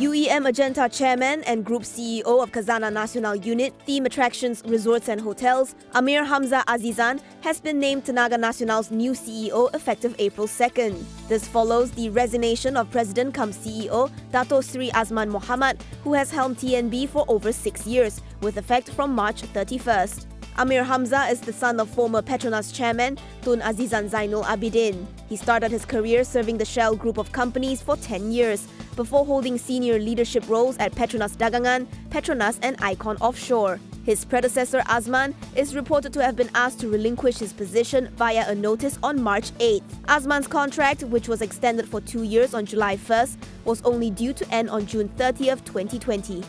UEM Magenta Chairman and Group CEO of Khazanah Nasional Unit, Theme Attractions, Resorts and Hotels, Amir Hamzah Azizan, has been named Tenaga Nasional's new CEO effective April 2nd. This follows the resignation of President cum CEO Dato Sri Azman Mohamad, who has helmed TNB for over 6 years, with effect from March 31st. Amir Hamzah is the son of former Petronas chairman Tun Azizan Zainul Abidin. He started his career serving the Shell group of companies for 10 years, before holding senior leadership roles at Petronas Dagangan, Petronas and Icon Offshore. His predecessor Azman is reported to have been asked to relinquish his position via a notice on March 8th. Azman's contract, which was extended for 2 years on July 1st, was only due to end on June 30th, 2020.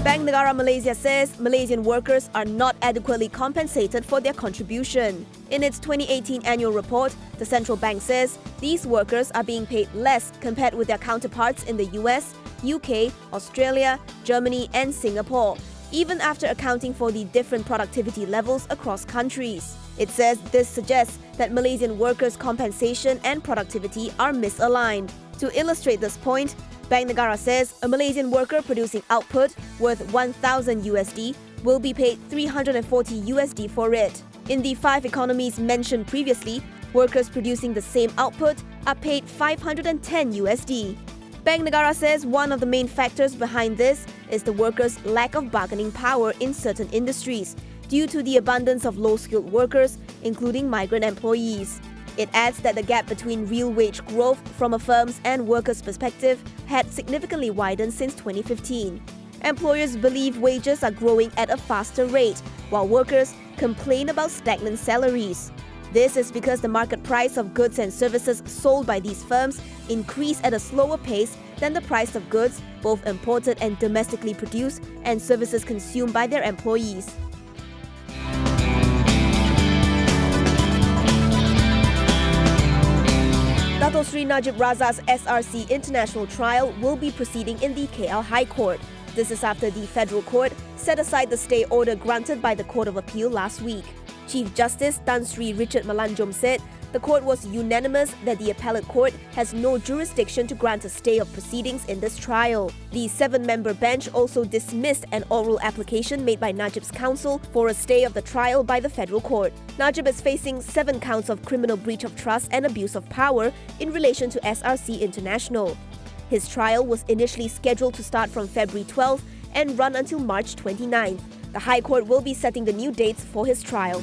Bank Negara Malaysia says Malaysian workers are not adequately compensated for their contribution. In its 2018 annual report, the central bank says these workers are being paid less compared with their counterparts in the US, UK, Australia, Germany and Singapore, even after accounting for the different productivity levels across countries. It says this suggests that Malaysian workers' compensation and productivity are misaligned. To illustrate this point, Bank Negara says a Malaysian worker producing output worth 1,000 USD will be paid 340 USD for it. In the 5 economies mentioned previously, workers producing the same output are paid 510 USD. Bank Negara says one of the main factors behind this is the workers' lack of bargaining power in certain industries due to the abundance of low-skilled workers, including migrant employees. It adds that the gap between real wage growth from a firm's and workers' perspective had significantly widened since 2015. Employers believe wages are growing at a faster rate, while workers complain about stagnant salaries. This is because the market price of goods and services sold by these firms increase at a slower pace than the price of goods, both imported and domestically produced, and services consumed by their employees. Dato Sri Najib Razak's SRC international trial will be proceeding in the KL High Court. This is after the federal court set aside the stay order granted by the Court of Appeal last week. Chief Justice Tan Sri Richard Melanjom said the court was unanimous that the appellate court has no jurisdiction to grant a stay of proceedings in this trial. The 7-member bench also dismissed an oral application made by Najib's counsel for a stay of the trial by the federal court. Najib is facing 7 counts of criminal breach of trust and abuse of power in relation to SRC International. His trial was initially scheduled to start from February 12th and run until March 29th. The High Court will be setting the new dates for his trial.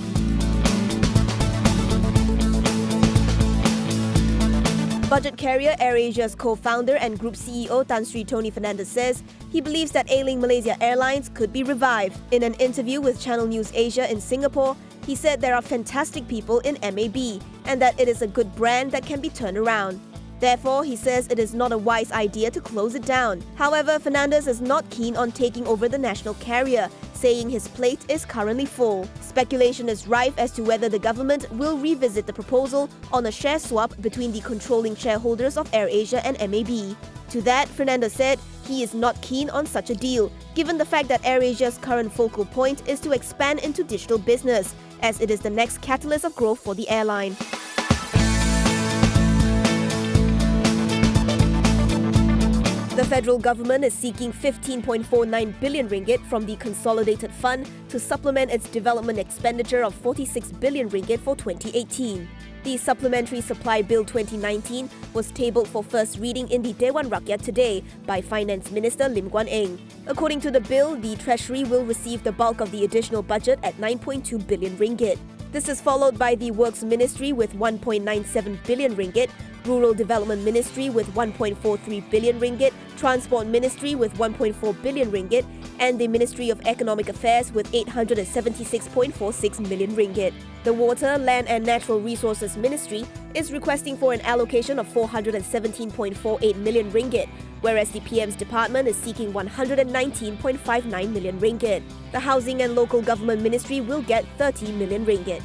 Budget carrier AirAsia's co-founder and group CEO Tan Sri Tony Fernandes says he believes that ailing Malaysia Airlines could be revived. In an interview with Channel News Asia in Singapore, he said there are fantastic people in MAB and that it is a good brand that can be turned around. Therefore, he says it is not a wise idea to close it down. However, Fernandes is not keen on taking over the national carrier, saying his plate is currently full. Speculation is rife as to whether the government will revisit the proposal on a share swap between the controlling shareholders of AirAsia and MAB. To that, Fernandes said he is not keen on such a deal, given the fact that AirAsia's current focal point is to expand into digital business, as it is the next catalyst of growth for the airline. The federal government is seeking 15.49 billion ringgit from the Consolidated Fund to supplement its development expenditure of 46 billion ringgit for 2018. The Supplementary Supply Bill 2019 was tabled for first reading in the Dewan Rakyat today by Finance Minister Lim Guan Eng. According to the bill, the Treasury will receive the bulk of the additional budget at 9.2 billion ringgit. This is followed by the Works Ministry with 1.97 billion ringgit, Rural Development Ministry with 1.43 billion ringgit, Transport Ministry with 1.4 billion ringgit, and the Ministry of Economic Affairs with 876.46 million ringgit. The Water, Land and Natural Resources Ministry is requesting for an allocation of 417.48 million ringgit, whereas the PM's department is seeking 119.59 million ringgit. The Housing and Local Government Ministry will get 30 million ringgit.